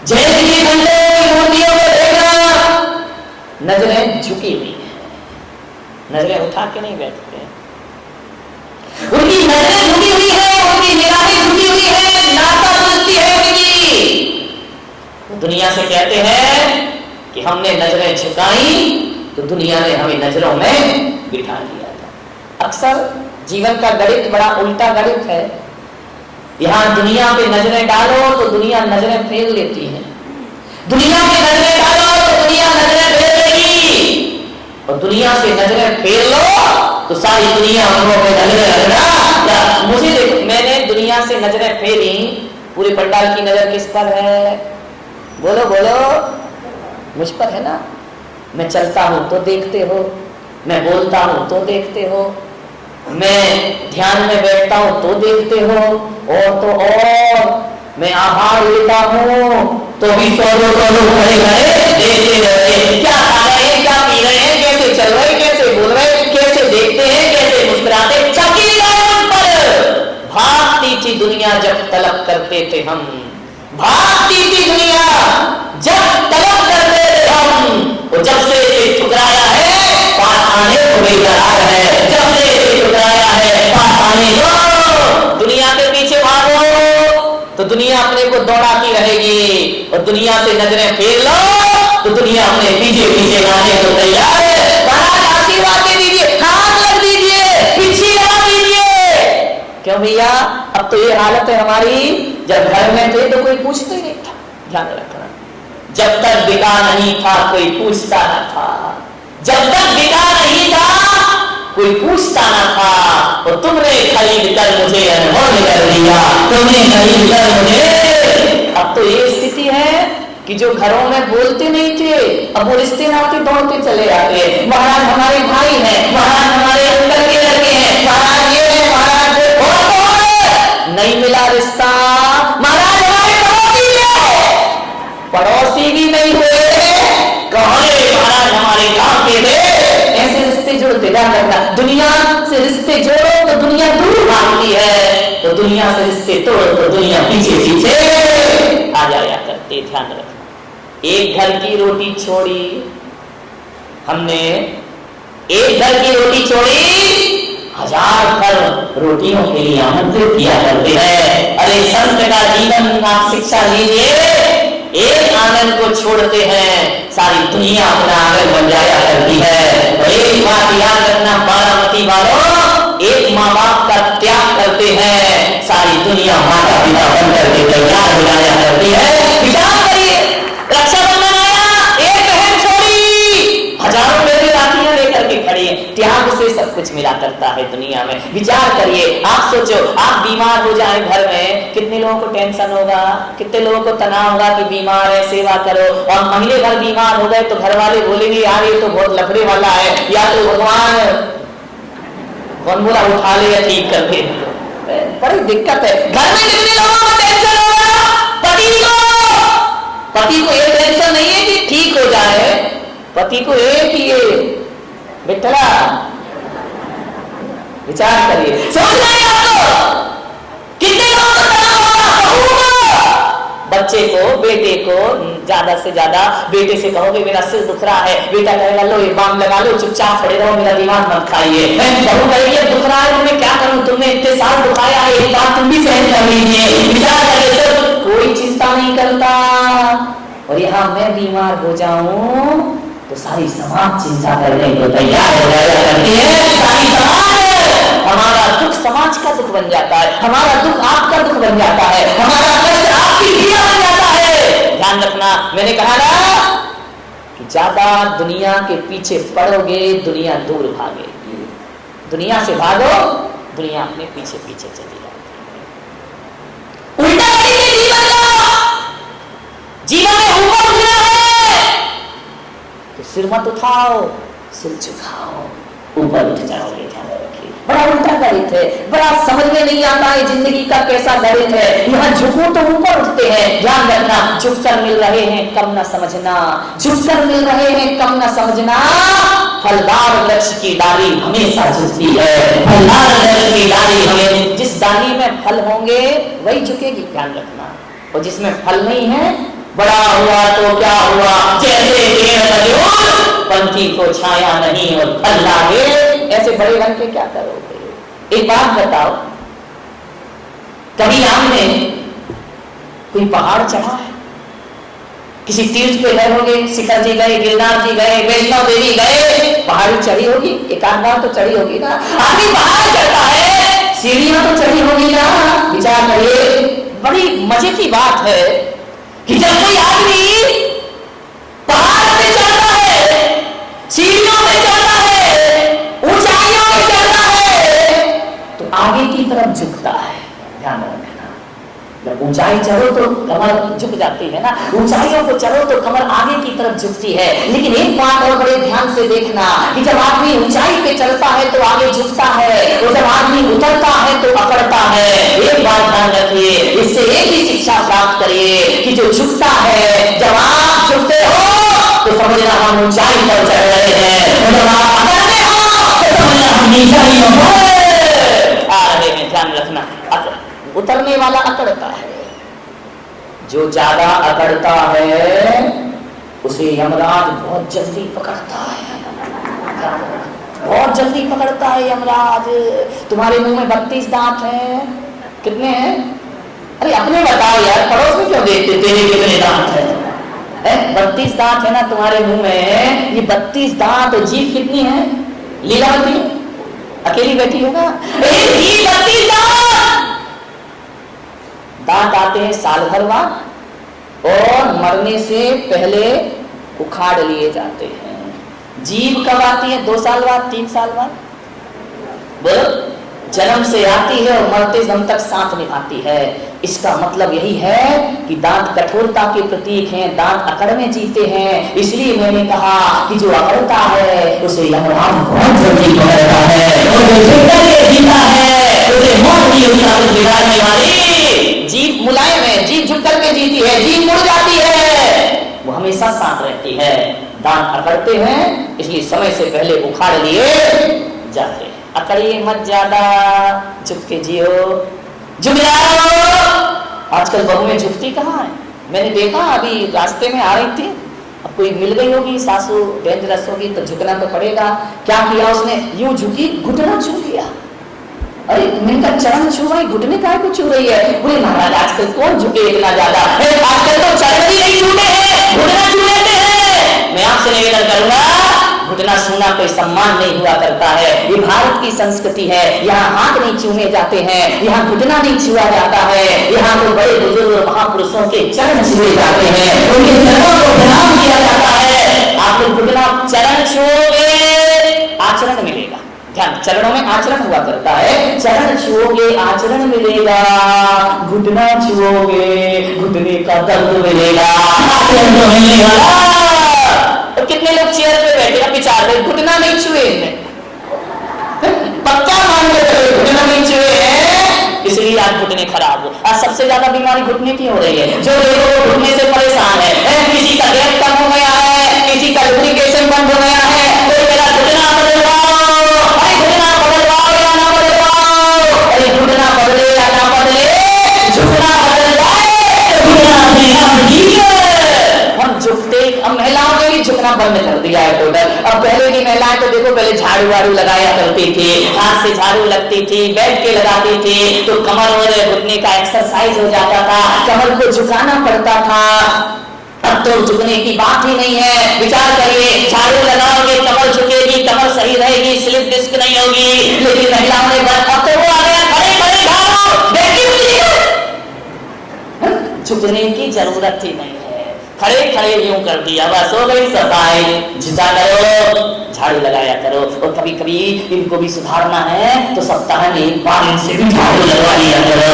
जैसे ही घंटों की मूर्तियों को देखना, नजरें झुकी हुई है, नजरें उठा के नहीं बैठते हैं, उनकी नजरें झुकी हुई है, उनकी निगाहें झुकी हुई है, नाता दुरुस्ती है उनकी। वो दुनिया से कहते हैं कि हमने नजरें झुकाई तो दुनिया ने हमें नजरों में बिठा लिया था। अक्सर जीवन का गणित बड़ा उल्टा गणित है। यहां दुनिया पे नजरें डालो तो दुनिया नजरें फेर लेती है, दुनिया पे नजरें डालो तो दुनिया नजरें फेर लेगी, और दुनिया से नजरें फेर लो तो सारी दुनिया हम पे नजरें रखना। मुझे देखो, मैंने दुनिया से नजरें फेरी, पूरे पंडाल की नजर किस पर है? बोलो बोलो, मुझ पर है ना। मैं चलता हूं तो देखते हो, मैं बोलता हूं तो देखते हो, मैं ध्यान में बैठता हूं तो देखते हो, और तो और मैं आहार लेता हूं तो भी सोलो खड़े खड़े देखते रहते। क्या खा रहे हैं, क्या पी रहे हैं, कैसे चल रहे हैं, कैसे बोल रहे हैं, कैसे देखते हैं, कैसे मुस्कुराते, सबकी निगाहें उन पर। भागती थी दुनिया जब तलब करते थे हम, भागती थी दुनिया जब तलब करते थे हम, और जब से इसे ठुकराया है पास आने को बेकरार है, जब से इसे ठुकराया है पास आने को। दुनिया के पीछे भागो तो दुनिया अपने को दौड़ाती रहेगी, और दुनिया से नजरें फेर लो तो दुनिया अपने पीछे पीछे आने को तैयार है। महाराज आशीर्वाद दे दीजिए, हाथ लग दीजिए, पीछे लगा दीजिए। क्यों भैया, अब तो ये हालत है हमारी, जब घर में थे तो कोई पूछता ही नहीं था। ध्यान रखना, जब तक बिका नहीं था कोई पूछता न था, जब तक बिका नहीं था कोई पूछता ना था, और तुमने खरीद कर मुझे अनमोल कर दिया, तुमने खरीद कर मुझे। अब तो ये स्थिति है कि जो घरों में बोलते नहीं थे, अब वो रिश्ते नाते दौड़ते चले आते हैं। महाराज हमारे भाई हैं, महाराज हमारे अंकल के लड़के हैं, महाराज ये है, महाराज नहीं मिला रिश्ता, महाराज हमारे पड़ोसी है, पड़ोसी भी नहीं हुए, कहाँ महाराज हमारे गांव के थे। ऐसे रिश्ते जोड़ते रहना। दुनिया से रिश्ते जोड़ो तो दुनिया दूर भागती है, तो दुनिया से रिश्ते तोड़ो तो दुनिया पीछे पीछे आ जाया करते। ध्यान रखना, एक घर की रोटी छोड़ी हमने, एक घर की रोटी छोड़ी, 1000 घर रोटियों के लिए आमंत्रित किया करते हैं। अरे संत का जीवन आप शिक्षा लीजिए, एक आंगन को छोड़ते हैं सारी दुनिया अपना आंगन बन जाया करती है। तो एक बात याद रखना बारामती वालों, एक माँ बाप का त्याग करते हैं सारी दुनिया माता पिता बन करके तैयार हो जाया करती है। विचार करिए, रक्षाबंधन आया, एक बहन छोड़ी, हजारों बेटे राखियां लेकर के खड़ी है। त्याग से सब कुछ मिला करता है दुनिया में। विचार करिए, आप सोचो, आप बीमार हो जाए घर में, कितने लोगों को टेंशन होगा, कितने लोगों को तनाव होगा कि बीमार है, सेवा करो। और महीने भर बीमार हो गए तो घर वाले बोलेंगे यार ये तो बहुत लफड़े वाला है, या तो भगवान कौन बोला उठा ले या ठीक कर दे। बड़ी दिक्कत है। घर में कितने लोगों को टेंशन होगा, पति को ये टेंशन नहीं है कि ठीक हो जाए, पति को एक ही बेटा, विचार करिए, समझ रहे हैं आपको? कितने लोगों को तनाव होगा, बच्चे को, बेटे को, ज्यादा से ज्यादा बेटे से कहोगे मेरा सिर दुख रहा है, बेटा कहेगा लो ये बाम लगा लो, चुपचाप खड़े रहो, मेरा दिमाग मत खाइए। बहू कहेगी दुख रहा है, मैं क्या करूं, तुमने इतने साल दुखाया है, एक बात तुम भी सहन कर लीजिए। विचार करिए, सर कोई चिंता नहीं करता, और यहाँ मैं बीमार हो जाऊं तो सारी समाज चिंता करने को तैयार हो जाया करती है। सारी समाज, हमारा दुख समाज का दुख बन जाता है, हमारा दुख आपका दुख बन जाता है, हमारा कष्ट आपकी पीड़ा बन जाता है। ध्यान रखना, मैंने कहा ना कि ज्यादा दुनिया के पीछे पड़ोगे दुनिया दूर भागेगी, दुनिया से भागो दुनिया अपने पीछे पीछे चली जाती है। उल्टा करिए जीवन का, जीवन में ऊपर उठना है तो सिर मत उठाओ, सिर झुकाओ, ऊपर उठ जाओगे। ध्यान रखिए, बड़ा उल्टा गणित है, बड़ा समझ में नहीं आता है जिंदगी का कैसा गणित है। यहाँ झुको तो ऊपर उठते हैं। ध्यान रखना, झुककर मिल रहे हैं कम न समझना, झुककर मिल रहे हैं कम न समझना। फलदार वृक्ष की डाली हमेशा झुकती है, फलदार वृक्ष की डाली हमें, जिस डाली में फल होंगे वही झुकेगी। ध्यान रखना, और जिसमें फल नहीं है बड़ा हुआ तो क्या हुआ, जैसे पेड़ मजबूत पंछी को छाया नहीं और फल लागे, ऐसे बड़े बन के क्या करोगे। एक बात बताओ, कभी आपने कोई पहाड़ चढ़ा है, किसी तीर्थ पे गए होंगे, शिखर जी गए, गिरनार जी गए, वैष्णो देवी गए, पहाड़ी चढ़ी होगी, एक आध बार तो चढ़ी होगी ना। आदमी पहाड़ चढ़ता है, सीढ़ियां तो चढ़ी होगी ना। विचार करिए, बड़ी मजे की बात है कि जब कोई आदमी पहाड़ पे चढ़ता है, सीढ़ियों पे चढ़ता है, ऊंचाइयों पे चढ़ता है, तो आगे की तरफ झुकता है। ध्यान रखना, जब ऊंचाई चढ़ो तो कमर झुक जाती है ना, ऊंचाइयों को चढ़ो तो कमर आगे की तरफ झुकती है। लेकिन एक बात और बड़े ध्यान से देखना कि जब आदमी ऊंचाई पे चढ़ता है तो आगे झुकता है, और जब आदमी उतरता है तो अकड़ता है। एक बात ध्यान रखिए, इससे एक ही शिक्षा प्राप्त करिए कि जो झुकता है, जब आप झुकते हो तो समझना हम ऊंचाई पर चढ़ रहे हैं, और जब आप अकड़ते हो तो समझना हम नीचाइयों पर आ रहे हैं। ध्यान रखना, उतरने वाला अकड़ता है, जो ज्यादा अकड़ता है उसे यमराज बहुत जल्दी पकड़ता है, बहुत जल्दी पकड़ता है यमराज। तुम्हारे मुंह में 32 दांत हैं, कितने हैं? अरे अपने बताओ यार, पड़ोस में क्यों देखते तेरे कितने दांत हैं? 32 दांत है ना तुम्हारे मुंह में, ये 32 दांत, जीभ कितनी है? लीलावती अकेली बैठी है ना, 32 दांत आते हैं साल भर बाद, और मरने से पहले उखाड़ लिए जाते हैं। जीभ कब आती है? 2 साल बाद, 3 साल बाद? बोलो, जन्म से आती है और मरते दम तक साथ निभाती है। इसका मतलब यही है कि दांत कठोरता के प्रतीक हैं, दांत अकड़ में जीते हैं। इसलिए मैंने कहा कि जो अकड़ता है उसे यमराज बहुत जल्दी पकड़ता है, और जो झुक के जीता है उसे मौत भी उसका बिगाड़ने वाली। जीभ मुलायम है, जीभ झुक करके जीती है, जीभ मुड़ जाती है, वो हमेशा साथ रहती है। दांत अकड़ते हैं, इसलिए समय से पहले उखाड़ लिए जाते हैं। अकड़िए मत ज्यादा, झुक के जियो, झुक जाओ। आजकल बहुएं झुकती कहाँ है? मैंने देखा, अभी रास्ते में आ रही थी, अब कोई मिल गई होगी, सासू डेंजरस होगी तो झुकना तो पड़ेगा। क्या किया उसने? यूं झुकी, घुटना छू लिया। अरे मैंने कहा चरण छू रही, घुटने का को छू रही है? बोले महाराज आजकल कौन झुके इतना ज्यादा, आजकल तो चरण भी नहीं छूते हैं, घुटना छू लेते हैं। मैं आपसे निवेदन करूंगा, घुटना छूना कोई सम्मान नहीं हुआ करता है। ये भारत की संस्कृति है, यहाँ हाथ नहीं छूने जाते हैं, यहाँ घुटना नहीं छुआ जाता है, यहाँ तो बड़े बुजुर्ग महापुरुषों के चरण छुए जाते हैं, उनके चरणों को प्रणाम किया जाता है। आप लोग घुटना चरण छुओगे, आचरण मिलेगा। ध्यान, चरणों में आचरण हुआ करता है, चरण छुओगे आचरण मिलेगा, घुटना छुओगे घुटने का दर्द मिलेगा, आचरण तो मिलेगा। तो कितने लोग चेयर पे बैठे हैं, विचार में घुटना नहीं छुए, पक्का मान लेते घुटना नहीं छुए हैं, इसलिए आज घुटने खराब हो। आज सबसे ज्यादा बीमारी घुटने की हो रही है। जो लोग घुटने से परेशान है, किसी का गैप कम हो गया है, किसी का लुब्रिकेशन बंद हो गया है, कोई मेरा घुटना बदलवाओ, अरे घुटना बदलवाओ या ना बदलवाओ, अरे घुटना बदले या ना बदले, झुकना बदल जाए तो घुटना अपने आप ठीक है। हम झुकते, अब महिलाओं ने भी झुकना बंद कर दिया है टोटल। अब पहले की महिलाएं तो देखो पहले झाड़ू वाड़ू लगाया करती थी, हाथ से झाड़ू लगती थी, बैठ के लगाती थी, तो कमर और घुटने का एक्सरसाइज हो जाता था, कमर को झुकाना पड़ता था। अब तो झुकने की बात ही नहीं है। विचार करिए, झाड़ू लगाओगे कमर झुकेगी, कमर सही रहेगी, स्लिप डिस्क नहीं होगी। लेकिन महिलाओं ने अब तो वो आ गया खड़े खड़े झाड़ू, झुकने की जरूरत ही नहीं है, खड़े खड़े यूं कर दिया, बस हो गई सफाई। झुका करो, झाड़ू लगाया करो, और कभी कभी इनको भी सुधारना है तो सप्ताह में एक बार इनसे भी झाड़ू लगवा लिया करो।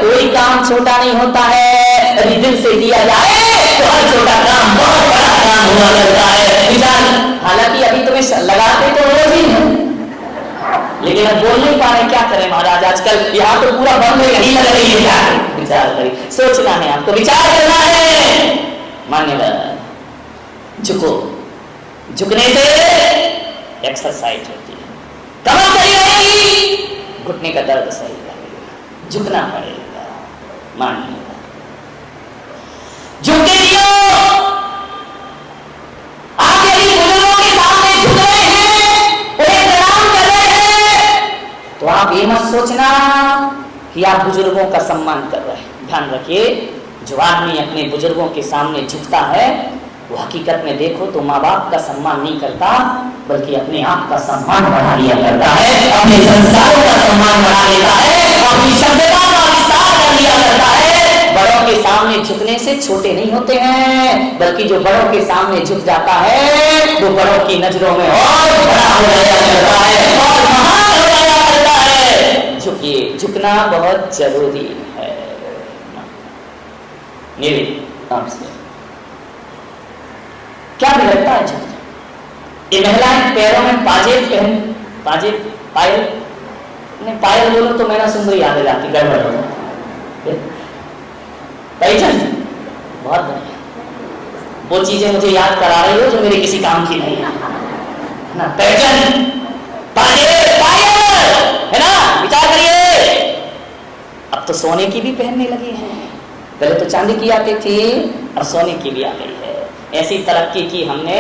कोई काम छोटा नहीं होता है, यदि दिल से किया जाए तो हर छोटा काम बहुत बड़ा काम हुआ करता है। विचार, हालांकि अभी तुम्हें लगाते तो रोज ही है, लेकिन अब बोल नहीं पा रहे, क्या करें महाराज, आजकल यहाँ तो पूरा बंद है, यही लग रही है। क्या विचार करें, सोचना है आपको, विचार करना है। मान्यवर, झुको, झुकने से एक्सरसाइज होती है, कमर सही रहेगी, घुटने का दर्द सही रहेगा, झुकना पड़ेगा। मानिए सोचना कि आप बुजुर्गों का सम्मान कर रहे हैं। ध्यान रखिए, जो आदमी अपने बुजुर्गों के सामने झुकता है वो हकीकत में देखो तो माँ बाप का सम्मान नहीं करता, बल्कि अपने आप का सम्मान बढ़ा लिया करता है, अपने संस्कारों का सम्मान बढ़ा लेता है, अपनी सभ्यता का विस्तार कर लिया करता है। बड़ों के सामने झुकने से छोटे नहीं होते हैं, बल्कि जो बड़ों के सामने झुक जाता है वो बड़ों की नजरों में और बड़ा हो जाया करता है और महान हो जाया करता है। झुकिए, झुकना बहुत जरूरी है। मेरे आपसे क्या बिगड़ता है झुक? ये महिलाएं पैरों में पायल बोलो तो मेरा सुंदरी याद जाती, गड़बड़ हो जाती। पैजन बहुत बढ़िया, वो चीजें मुझे याद करा रही हो जो मेरे किसी काम की नहीं है ना। पैजन, पायल है ना, विचार करिए। अब तो सोने की भी पहनने लगी है, पहले तो चांदी की आती थी, अब सोने की भी आ गई है। ऐसी तरक्की की हमने,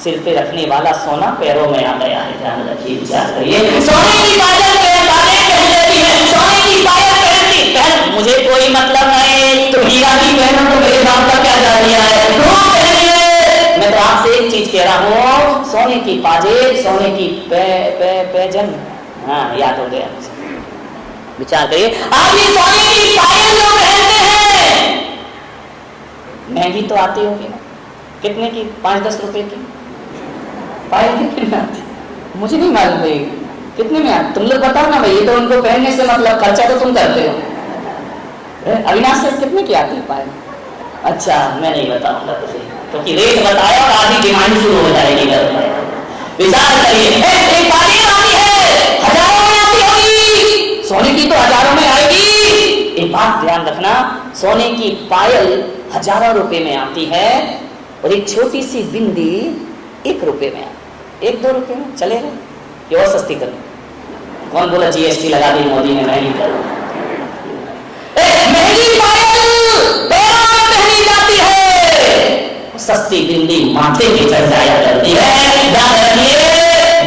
सिर पे रखने वाला सोना पैरों में आ गया है। ध्यान रखिए, विचार करिए। सोने की पायल पहन लेती है, सोने की पायल पहन, मुझे कोई मतलब नहीं, तो हीरा की पहनो तो मेरे बाप का क्या जानिया है, मैं तो आपसे एक चीज कह रहा हूँ, सोने की पाजेब, सोने की पैजन, हाँ याद हो गया। विचार करिए, आप ये सोने की पायल जो पहनते हैं, महंगी तो आती होगी ना, कितने की? 5-10 रुपए की पायल कितने में आती? मुझे नहीं मालूम भाई कितने में आती, तुम लोग बताओ ना भाई। ये तो उनको पहनने से मतलब खर्चा तो तुम करते हो। अविनाश से कितने की आती है पायल? अच्छा, मैं नहीं बताऊंगा तुझे, क्योंकि रेट बताया और आधी डिमांड शुरू हो जाएगी घर में। विचार करिए, एक पायल आती है, हजारों में आती होगी, सोने की तो हजारों में आएगी। एक बात ध्यान रखना, सोने की पायल हजारों रुपए में आती है और एक छोटी सी बिंदी 1 रुपए में, 1-2 रुपए में चलेगा। ये और सस्ती कर, कौन बोला जीएसटी लगा दी मोदी ने? महंगी कर, महंगी पायल पैरों में पहनी जाती है, सस्ती बिंदी माथे पे चढ़ जाया करती है। ध्यान रखिए,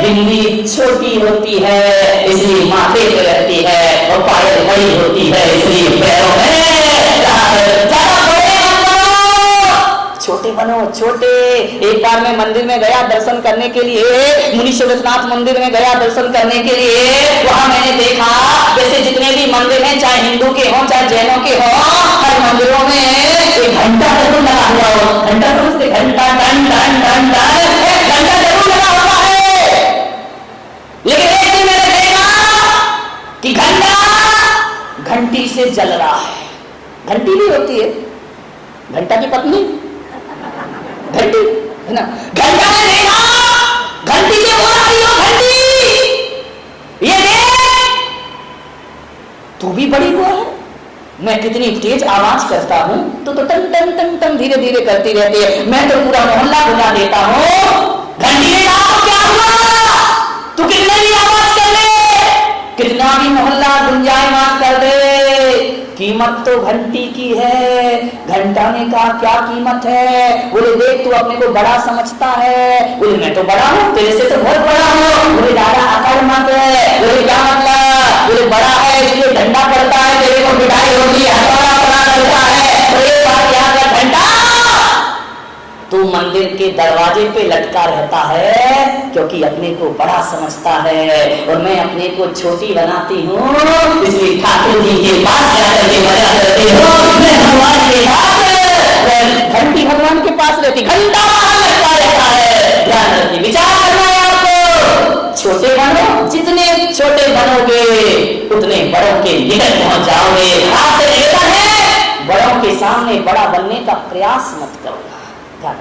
बिंदी छोटी होती है इसलिए माथे पे रहती है, और पायल बड़ी होती है इसलिए पैरों में। छोटे बनो, छोटे। एक बार मैं मंदिर में गया दर्शन करने के लिए, मुनि शिवनाथ मंदिर में गया दर्शन करने के लिए। वहां मैंने देखा वैसे जितने भी मंदिर हैं, चाहे हिंदू के हों चाहे जैनों के हों, हर मंदिरों में एक घंटा जरूर लगा हुआ हो। घंटा समझते? घंटा, टन टन टन टन, एक घंटा जरूर लगा हुआ है। लेकिन एक दिन मैंने देखा कि घंटा घंटी से जल रहा है। घंटी भी होती है, घंटा की पत्नी घंटी है ना। घंटा ने देखा, घंटी से बोल रही हो, घंटी ये देख, तू भी बड़ी हुआ है, मैं कितनी तेज आवाज करता हूं तो टन टन टन टन धीरे धीरे करती रहती है, मैं तो पूरा मोहल्ला बुला देता हूं। घंटी ने कहा तो क्या हुआ, तू कितने भी आवाज कर ले, कितना भी मोहल्ला गुंजायमान कर दे, कीमत तो घंटी की है। घंटा ने कहा क्या कीमत है? बोले देख तू अपने को बड़ा समझता है। बोले मैं तो बड़ा हूँ, तेरे से तो बहुत बड़ा हूँ। बोले दादा आकर मत है। बोले क्या मतलब? बोले बड़ा है इसलिए डंडा पड़ता है, तेरे को मिठाई होती है, हथौड़ा बड़ा करता है। तो एक बात याद रख, घंटा तू मंदिर के दरवाजे पे लटका रहता है क्योंकि अपने को बड़ा समझता है, और मैं अपने को छोटी बनाती हूँ इसलिए ठाकुर जी के पास जाकर के मजा करती हूँ। मैं भगवान के पास, घंटी भगवान के पास रहती, घंटा लटका रहता है। ध्यान रखिए, विचार करना है आपको। छोटे बनो, जितने छोटे बनोगे उतने बड़ों के निकट पहुंच जाओगे। आपसे निवेदन है, बड़ों के सामने बड़ा बनने का प्रयास मत करो। ध्यान